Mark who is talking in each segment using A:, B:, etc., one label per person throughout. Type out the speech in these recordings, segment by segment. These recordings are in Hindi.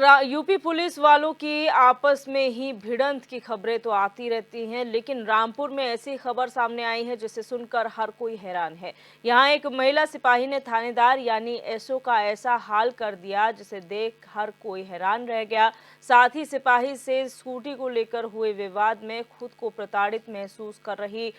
A: यूपी पुलिस वालों की आपस में ही भिड़ंत की खबरें तो आती रहती हैं, लेकिन रामपुर में ऐसी खबर सामने आई है जिसे सुनकर हर कोई हैरान है। यहां एक महिला सिपाही ने थानेदार यानी एसओ का ऐसा हाल कर दिया जिसे देख हर कोई हैरान रह गया। साथ ही सिपाही से स्कूटी को लेकर हुए विवाद में खुद को प्रताड़ित महसूस कर रही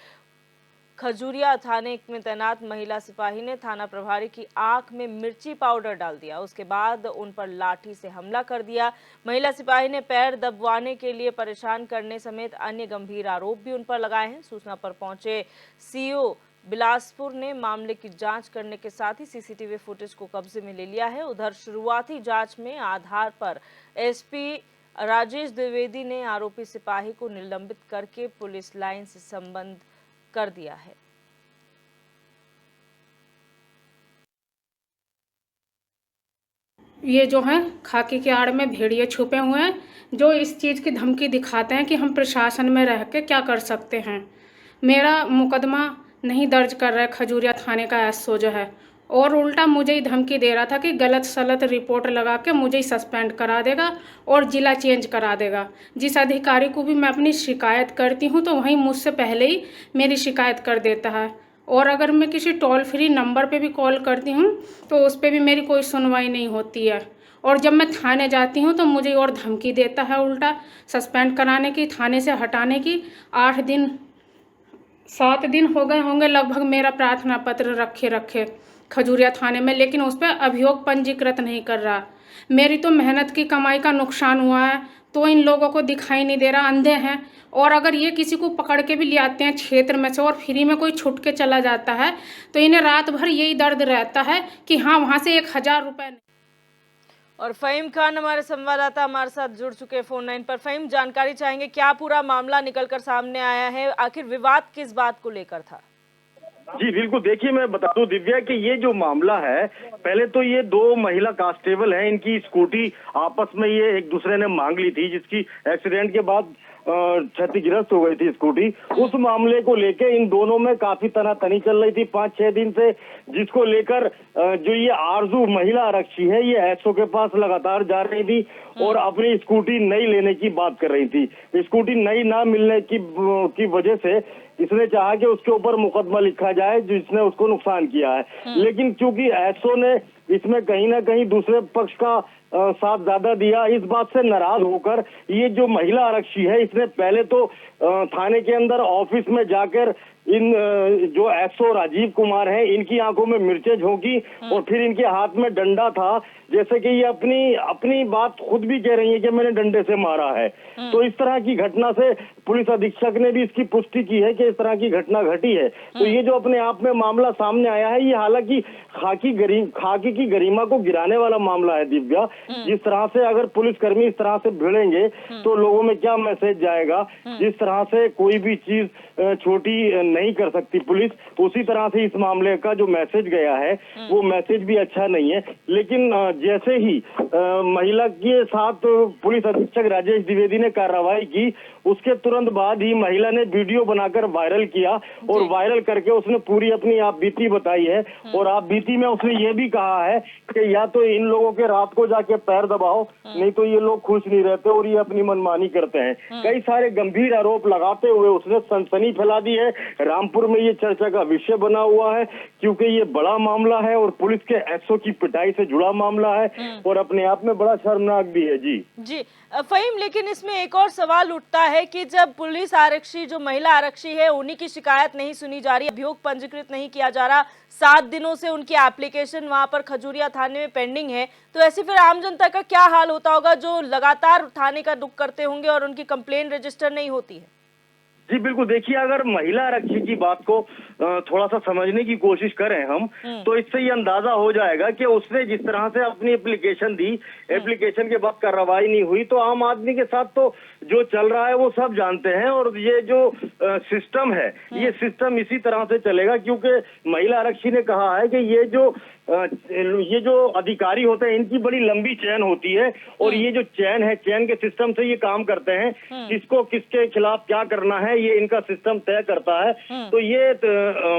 A: खजूरिया थाने में तैनात महिला सिपाही ने थाना प्रभारी की आंख में मिर्ची पाउडर डाल दिया। उसके बाद उन पर लाठी से हमला कर दिया। महिला सिपाही ने पैर दबवाने के लिए परेशान करने समेत अन्य गंभीर आरोप भी उन पर लगाए हैं। सूचना पर पहुंचे सीओ बिलासपुर ने मामले की जांच करने के साथ ही सीसीटीवी फुटेज को कब्जे में ले लिया है। उधर शुरुआती जांच में आधार पर एसपी राजेश द्विवेदी ने आरोपी सिपाही को निलंबित करके पुलिस लाइन से संबंध कर दिया है।
B: ये जो है खाकी के आड़ में भेड़िए छुपे हुए हैं, जो इस चीज़ की धमकी दिखाते हैं कि हम प्रशासन में रह के क्या कर सकते हैं। मेरा मुकदमा नहीं दर्ज कर रहा है खजूरिया थाने का एसओ जो है, और उल्टा मुझे ही धमकी दे रहा था कि गलत सलत रिपोर्ट लगा के मुझे ही सस्पेंड करा देगा और ज़िला चेंज करा देगा। जिस अधिकारी को भी मैं अपनी शिकायत करती हूँ तो वहीं मुझसे पहले ही मेरी शिकायत कर देता है, और अगर मैं किसी टोल फ्री नंबर पे भी कॉल करती हूँ तो उस पर भी मेरी कोई सुनवाई नहीं होती है। और जब मैं थाने जाती हूँ तो मुझे और धमकी देता है उल्टा सस्पेंड कराने की, थाने से हटाने की। 7 दिन हो गए होंगे लगभग मेरा प्रार्थना पत्र रखे खजूरिया थाने में, लेकिन उस पर अभियोग पंजीकृत नहीं कर रहा। मेरी तो मेहनत की कमाई का नुकसान हुआ है तो इन लोगों को दिखाई नहीं दे रहा, अंधे हैं। और अगर ये किसी को पकड़ के भी ले आते हैं क्षेत्र में से और फ्री में कोई छुट के चला जाता है तो इन्हें रात भर यही दर्द रहता है कि हाँ वहाँ से 1000 रुपये।
A: और फ़हीम खान हमारे संवाददाता हमारे साथ जुड़ चुके हैं फोन लाइन पर। फ़हीम, जानकारी चाहेंगे क्या पूरा मामला निकलकर सामने आया है, आखिर विवाद किस बात को लेकर था?
C: जी बिल्कुल, देखिए मैं बता दूं दिव्या कि ये जो मामला है, पहले तो ये 2 महिला कांस्टेबल हैं, इनकी स्कूटी आपस में ये एक दूसरे ने मांग ली थी, जिसकी एक्सीडेंट के बाद क्षतिग्रस्त हो गई थी स्कूटी। उस मामले को लेके इन दोनों में काफी तनातनी चल रही थी 5-6 दिन से, जिसको लेकर जो ये आरजू महिला आरक्षी है ये एसओ के पास लगातार जा रही थी और अपनी स्कूटी नई लेने की बात कर रही थी। स्कूटी नई ना मिलने की वजह से इसने चाहा कि उसके ऊपर मुकदमा लिखा जाए जिसने उसको नुकसान किया है। लेकिन क्योंकि एसओ ने इसमें कहीं ना कहीं दूसरे पक्ष का साथ ज्यादा दिया, इस बात से नाराज होकर ये जो महिला आरक्षी है इसने पहले तो थाने के अंदर ऑफिस में जाकर इन जो एसओ राजीव कुमार हैं इनकी आंखों में मिर्चें झोंकी और फिर इनके हाथ में डंडा था, जैसे कि ये अपनी बात खुद भी कह रही है कि मैंने डंडे से मारा है। तो इस तरह की घटना से पुलिस अधीक्षक ने भी इसकी पुष्टि की है कि इस तरह की घटना घटी है। तो ये जो अपने आप में मामला सामने आया है ये हालांकि खाकी की गरिमा को गिराने वाला मामला है दिव्या। जिस तरह से अगर पुलिसकर्मी इस तरह से भिड़ेंगे तो लोगों में क्या मैसेज जाएगा, जिस तरह से कोई भी चीज छोटी नहीं कर सकती पुलिस, उसी तरह से इस मामले का जो मैसेज गया है वो मैसेज भी अच्छा नहीं है। लेकिन जैसे ही महिला के साथ पुलिस अधीक्षक राजेश द्विवेदी ने कार्रवाई की, उसके तुरंत बाद ही महिला ने वीडियो बनाकर वायरल किया और वायरल करके उसने पूरी अपनी आप बीती बताई है। और आप बीती में उसने ये भी कहा है कि या तो इन लोगों के रात को जाके पैर दबाओ, नहीं तो ये लोग खुश नहीं रहते और ये अपनी मनमानी करते हैं। कई सारे गंभीर आरोप लगाते हुए उसने सनसनी फैला दी है। रामपुर में ये चर्चा का विषय बना हुआ है क्योंकि ये बड़ा मामला है और पुलिस के एसओ की पिटाई से जुड़ा मामला है और अपने आप में बड़ा शर्मनाक भी है। जी
A: फ़हीम, लेकिन इसमें एक और सवाल उठता है कि जब पुलिस आरक्षी जो महिला आरक्षी है उन्हीं की शिकायत नहीं सुनी जा रही, अभियोग पंजीकृत नहीं किया जा रहा, 7 दिनों से उनकी एप्लीकेशन वहां पर खजूरिया थाने में पेंडिंग है, तो ऐसे फिर आम जनता का क्या हाल होता होगा जो लगातार थाने का रुख करते होंगे और उनकी कंप्लेन रजिस्टर नहीं होती है?
C: जी बिल्कुल, देखिए अगर महिला आरक्षी की बात को थोड़ा सा समझने की कोशिश करें हम तो इससे ये अंदाजा हो जाएगा कि उसने जिस तरह से अपनी एप्लीकेशन दी, एप्लीकेशन के बाद कार्रवाई नहीं हुई, तो आम आदमी के साथ तो जो चल रहा है वो सब जानते हैं। और ये जो सिस्टम है ये सिस्टम इसी तरह से चलेगा क्योंकि महिला आरक्षी ने कहा है कि ये जो अधिकारी होते हैं इनकी बड़ी लंबी चेन होती है और ये जो चेन है, चेन के सिस्टम से ये काम करते हैं, किसको किसके खिलाफ क्या करना है ये इनका सिस्टम तय करता है। तो ये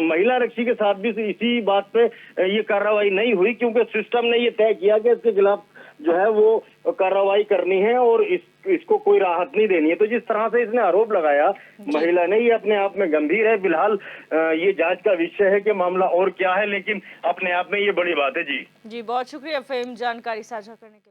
C: महिला आरक्षी के साथ भी इसी बात पे ये कार्रवाई नहीं हुई क्योंकि सिस्टम ने ये तय किया कि इसके खिलाफ जो है वो कार्रवाई करनी है और इसको कोई राहत नहीं देनी है। तो जिस तरह से इसने आरोप लगाया महिला ने, ये अपने आप में गंभीर है। फिलहाल ये जांच का विषय है कि मामला और क्या है, लेकिन अपने आप में ये बड़ी बात है। जी
A: बहुत शुक्रिया फहीम जानकारी साझा करने के लिए।